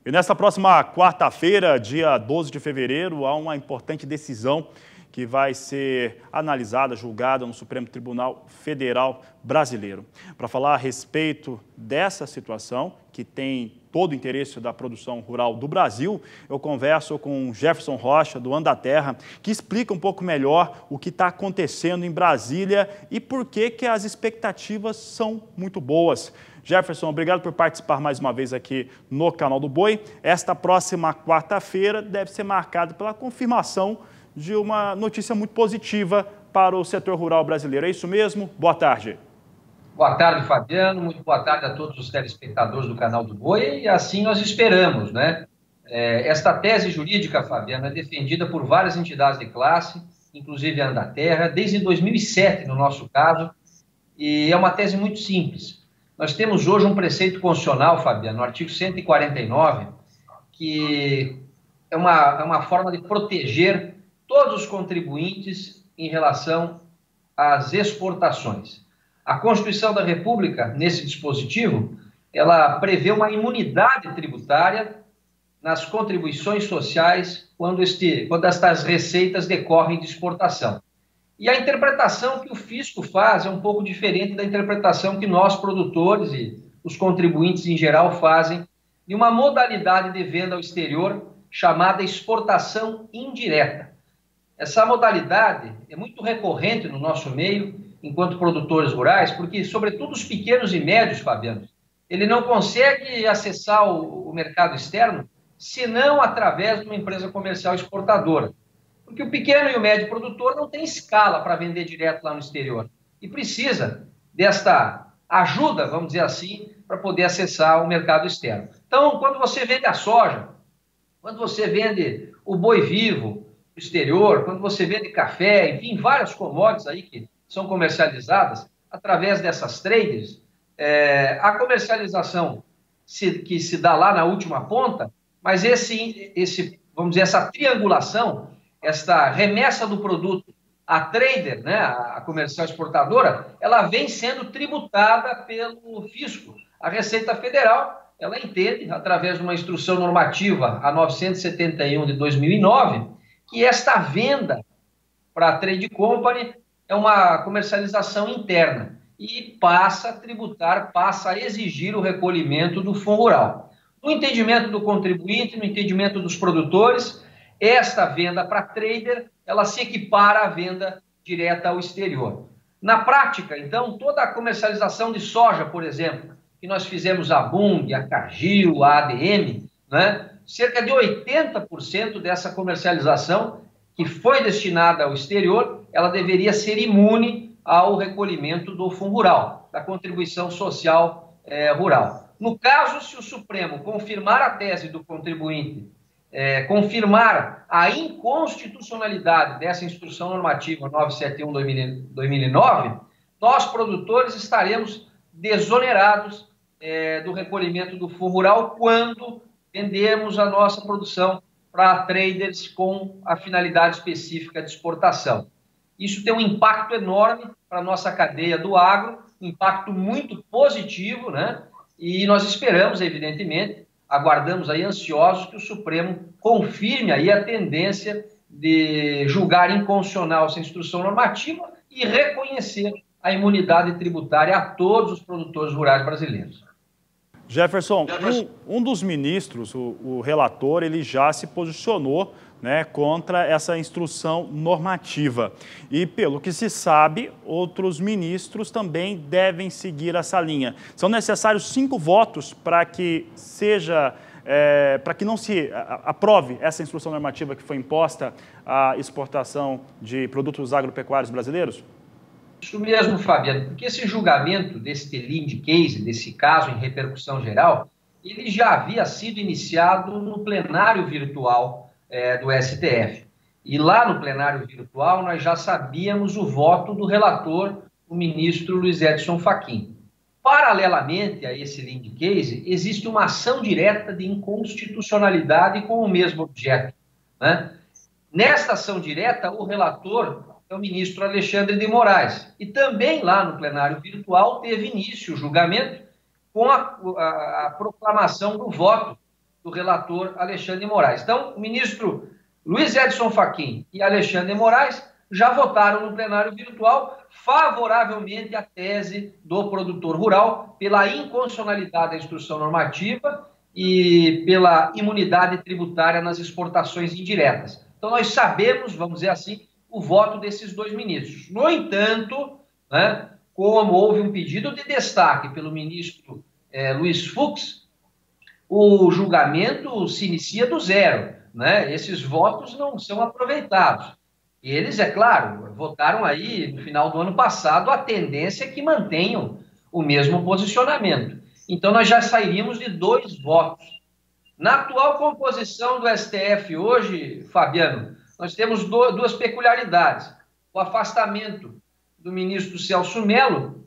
E nesta próxima quarta-feira, dia 12 de fevereiro, há uma importante decisão que vai ser analisada, julgada no Supremo Tribunal Federal Brasileiro. Para falar a respeito dessa situação, que tem todo o interesse da produção rural do Brasil, eu converso com Jefferson Rocha, do Andaterra, que explica um pouco melhor o que está acontecendo em Brasília e por que as expectativas são muito boas. Jefferson, obrigado por participar mais uma vez aqui no Canal do Boi. Esta próxima quarta-feira deve ser marcada pela confirmação de uma notícia muito positiva para o setor rural brasileiro. É isso mesmo? Boa tarde. Boa tarde, Fabiano. Muito boa tarde a todos os telespectadores do Canal do Boi. E assim nós esperamos, né? Esta tese jurídica, Fabiano, é defendida por várias entidades de classe, inclusive a Andaterra, desde 2007, no nosso caso, e é uma tese muito simples. Nós temos hoje um preceito constitucional, Fabiano, no artigo 149, que é uma forma de proteger todos os contribuintes em relação às exportações. A Constituição da República, nesse dispositivo, ela prevê uma imunidade tributária nas contribuições sociais quando estas receitas decorrem de exportação. E a interpretação que o fisco faz é um pouco diferente da interpretação que nós, produtores e os contribuintes em geral, fazem de uma modalidade de venda ao exterior chamada exportação indireta. Essa modalidade é muito recorrente no nosso meio, enquanto produtores rurais, porque, sobretudo, os pequenos e médios, Fabiano, ele não consegue acessar o mercado externo senão através de uma empresa comercial exportadora. Porque o pequeno e o médio produtor não tem escala para vender direto lá no exterior e precisa desta ajuda, vamos dizer assim, para poder acessar o mercado externo. Então, quando você vende a soja, quando você vende o boi vivo no exterior, quando você vende café, enfim, várias commodities aí que são comercializadas através dessas traders, a comercialização que se dá lá na última ponta, mas vamos dizer, essa triangulação, esta remessa do produto à trader, né, a comercial exportadora, ela vem sendo tributada pelo fisco. A Receita Federal, ela entende, através de uma instrução normativa, a 971 de 2009, que esta venda para a Trade Company é uma comercialização interna e passa a tributar, passa a exigir o recolhimento do Fundo Rural. No entendimento do contribuinte, no entendimento dos produtores, esta venda para trader, ela se equipara à venda direta ao exterior. Na prática, então, toda a comercialização de soja, por exemplo, que nós fizemos a Bunge, a Cargill, a ADM, né? Cerca de 80% dessa comercialização que foi destinada ao exterior, ela deveria ser imune ao recolhimento do Fundo Rural, da contribuição social rural. No caso, se o Supremo confirmar a tese do contribuinte, confirmar a inconstitucionalidade dessa instrução normativa 971/2009, nós, produtores, estaremos desonerados do recolhimento do Fundo Rural quando vendemos a nossa produção para traders com a finalidade específica de exportação. Isso tem um impacto enorme para a nossa cadeia do agro, um impacto muito positivo, né? E nós esperamos, evidentemente, aguardamos aí ansiosos que o Supremo confirme aí a tendência de julgar inconstitucional essa instrução normativa e reconhecer a imunidade tributária a todos os produtores rurais brasileiros. Jefferson, um dos ministros, o relator, ele já se posicionou, né, contra essa instrução normativa. E, pelo que se sabe, outros ministros também devem seguir essa linha. São necessários 5 votos para que para que não se aprove essa instrução normativa que foi imposta à exportação de produtos agropecuários brasileiros? Isso mesmo, Fabiano, porque esse julgamento desse lead case, desse caso em repercussão geral, ele já havia sido iniciado no plenário virtual do STF. E lá no plenário virtual nós já sabíamos o voto do relator, o ministro Luiz Edson Fachin. Paralelamente a esse lead case, existe uma ação direta de inconstitucionalidade com o mesmo objeto, né? Nesta ação direta, o relator é o ministro Alexandre de Moraes. E também lá no plenário virtual teve início o julgamento com a proclamação do voto do relator Alexandre de Moraes. Então, o ministro Luiz Edson Fachin e Alexandre de Moraes já votaram no plenário virtual favoravelmente à tese do produtor rural pela inconstitucionalidade da instrução normativa e pela imunidade tributária nas exportações indiretas. Então, nós sabemos, vamos dizer assim, o voto desses dois ministros. No entanto, né, como houve um pedido de destaque pelo ministro Luiz Fux, o julgamento se inicia do zero, né? Esses votos não são aproveitados. E eles, é claro, votaram aí no final do ano passado, a tendência é que mantenham o mesmo posicionamento. Então, nós já sairíamos de 2 votos. Na atual composição do STF hoje, Fabiano, nós temos 2 peculiaridades. O afastamento do ministro Celso Mello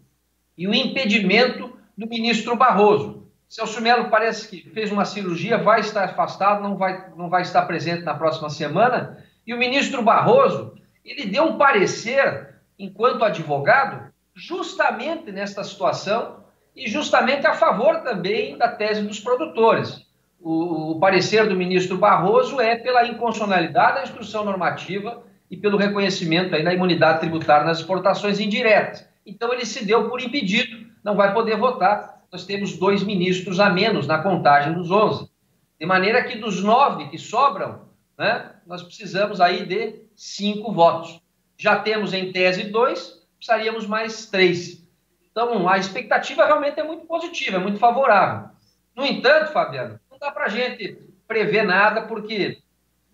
e o impedimento do ministro Barroso. Celso Mello parece que fez uma cirurgia, vai estar afastado, não vai estar presente na próxima semana. E o ministro Barroso, ele deu um parecer, enquanto advogado, justamente nesta situação e justamente a favor também da tese dos produtores. O parecer do ministro Barroso é pela inconstitucionalidade da instrução normativa e pelo reconhecimento aí da imunidade tributária nas exportações indiretas. Então, ele se deu por impedido, não vai poder votar. Nós temos 2 ministros a menos na contagem dos 11. De maneira que dos 9 que sobram, né, nós precisamos aí de 5 votos. Já temos em tese 2, precisaríamos mais 3. Então, a expectativa realmente é muito positiva, é muito favorável. No entanto, Fabiano, não dá para a gente prever nada, porque,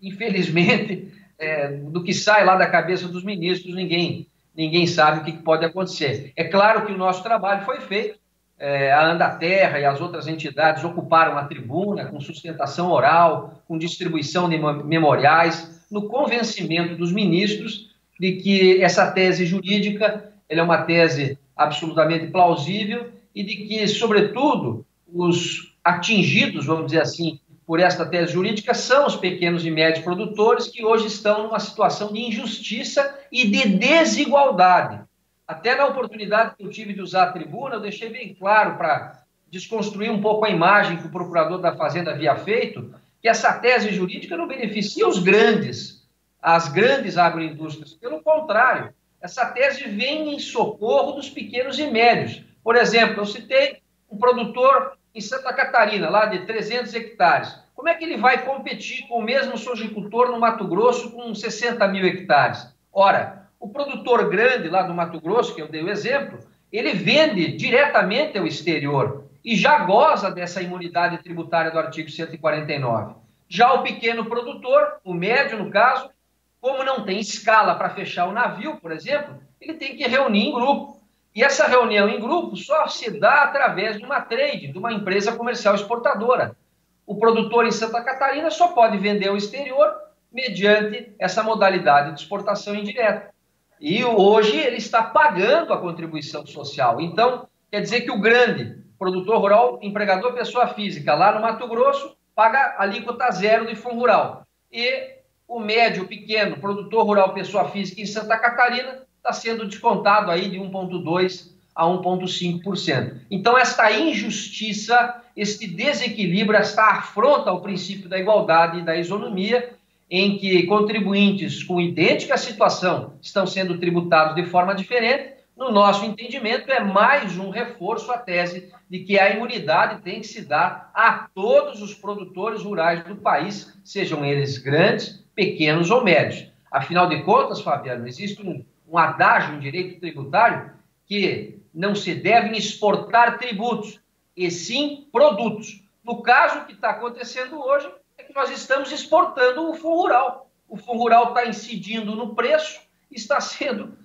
infelizmente, do que sai lá da cabeça dos ministros, ninguém sabe o que pode acontecer. É claro que o nosso trabalho foi feito, a Andaterra e as outras entidades ocuparam a tribuna com sustentação oral, com distribuição de memoriais, no convencimento dos ministros de que essa tese jurídica ela é uma tese absolutamente plausível e de que, sobretudo, os atingidos, vamos dizer assim, por esta tese jurídica são os pequenos e médios produtores que hoje estão numa situação de injustiça e de desigualdade. Até na oportunidade que eu tive de usar a tribuna, eu deixei bem claro, para desconstruir um pouco a imagem que o procurador da Fazenda havia feito, que essa tese jurídica não beneficia as grandes agroindústrias. Pelo contrário, essa tese vem em socorro dos pequenos e médios. Por exemplo, eu citei um produtor em Santa Catarina, lá de 300 hectares. Como é que ele vai competir com o mesmo sojicultor no Mato Grosso com 60 mil hectares? Ora, o produtor grande lá do Mato Grosso, que eu dei o exemplo, ele vende diretamente ao exterior e já goza dessa imunidade tributária do artigo 149. Já o pequeno produtor, o médio no caso, como não tem escala para fechar o navio, por exemplo, ele tem que reunir em grupo. E essa reunião em grupo só se dá através de uma trade, de uma empresa comercial exportadora. O produtor em Santa Catarina só pode vender ao exterior mediante essa modalidade de exportação indireta. E hoje ele está pagando a contribuição social. Então, quer dizer que o grande produtor rural, empregador pessoa física, lá no Mato Grosso, paga alíquota zero de fundo rural. E o médio, pequeno, produtor rural pessoa física em Santa Catarina está sendo descontado aí de 1,2% a 1,5%. Então, esta injustiça, este desequilíbrio, esta afronta ao princípio da igualdade e da isonomia, em que contribuintes com idêntica situação estão sendo tributados de forma diferente, no nosso entendimento, é mais um reforço à tese de que a imunidade tem que se dar a todos os produtores rurais do país, sejam eles grandes, pequenos ou médios. Afinal de contas, Fabiano, existe um adágio em direito tributário que não se devem exportar tributos, e sim produtos. No caso, o que está acontecendo hoje é que nós estamos exportando o fundo rural. O fundo rural está incidindo no preço e está sendo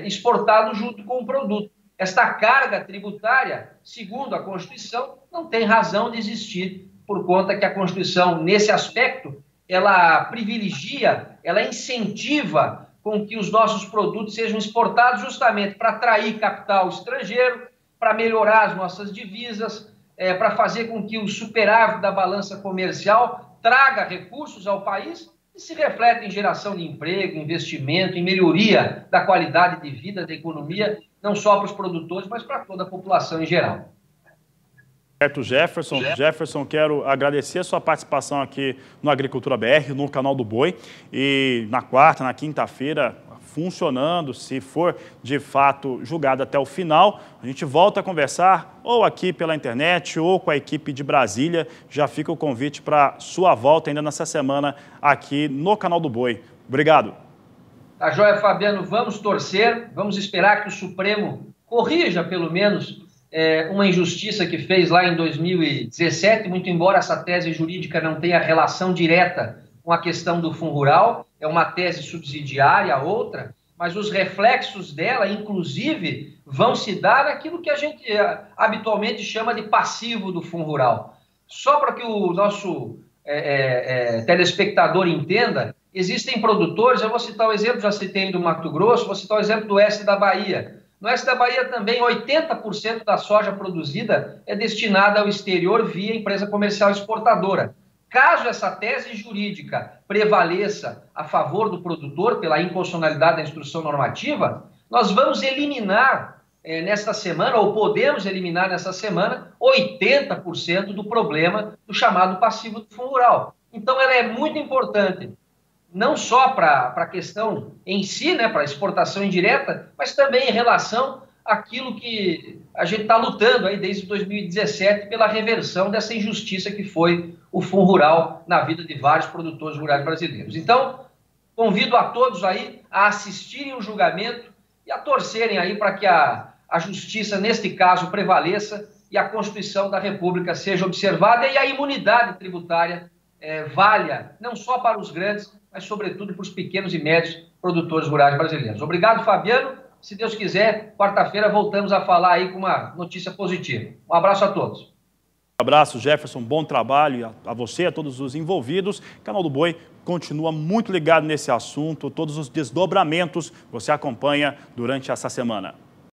exportado junto com o produto. Esta carga tributária, segundo a Constituição, não tem razão de existir, por conta que a Constituição, nesse aspecto, ela privilegia, ela incentiva com que os nossos produtos sejam exportados justamente para atrair capital estrangeiro, para melhorar as nossas divisas, para fazer com que o superávit da balança comercial traga recursos ao país e se reflete em geração de emprego, investimento, em melhoria da qualidade de vida da economia, não só para os produtores, mas para toda a população em geral. Certo, Jefferson. Jefferson, quero agradecer a sua participação aqui no Agricultura BR, no canal do Boi. E na quarta, na quinta-feira, funcionando, se for de fato julgado até o final, a gente volta a conversar ou aqui pela internet ou com a equipe de Brasília. Já fica o convite para sua volta ainda nessa semana aqui no canal do Boi. Obrigado. Tá joia, Fabiano. Vamos torcer, vamos esperar que o Supremo corrija pelo menos uma injustiça que fez lá em 2017, muito embora essa tese jurídica não tenha relação direta com a questão do Fundo Rural, é uma tese subsidiária a outra, mas os reflexos dela, inclusive, vão se dar naquilo que a gente habitualmente chama de passivo do Fundo Rural. Só para que o nosso telespectador entenda, existem produtores, eu vou citar o exemplo, já citei do Mato Grosso, vou citar o exemplo do oeste da Bahia. No oeste da Bahia também, 80% da soja produzida é destinada ao exterior via empresa comercial exportadora. Caso essa tese jurídica prevaleça a favor do produtor pela inconstitucionalidade da instrução normativa, nós vamos eliminar nesta semana, ou podemos eliminar nessa semana, 80% do problema do chamado passivo do Fundo Rural. Então ela é muito importante, não só para a questão em si, né, para a exportação indireta, mas também em relação àquilo que a gente está lutando aí desde 2017 pela reversão dessa injustiça que foi o Fundo Rural na vida de vários produtores rurais brasileiros. Então, convido a todos aí a assistirem o julgamento e a torcerem aí para que a justiça, neste caso, prevaleça e a Constituição da República seja observada e a imunidade tributária valha não só para os grandes, mas sobretudo para os pequenos e médios produtores rurais brasileiros. Obrigado, Fabiano. Se Deus quiser, quarta-feira voltamos a falar aí com uma notícia positiva. Um abraço a todos. Um abraço, Jefferson. Bom trabalho a você, a todos os envolvidos. O Canal do Boi continua muito ligado nesse assunto. Todos os desdobramentos você acompanha durante essa semana.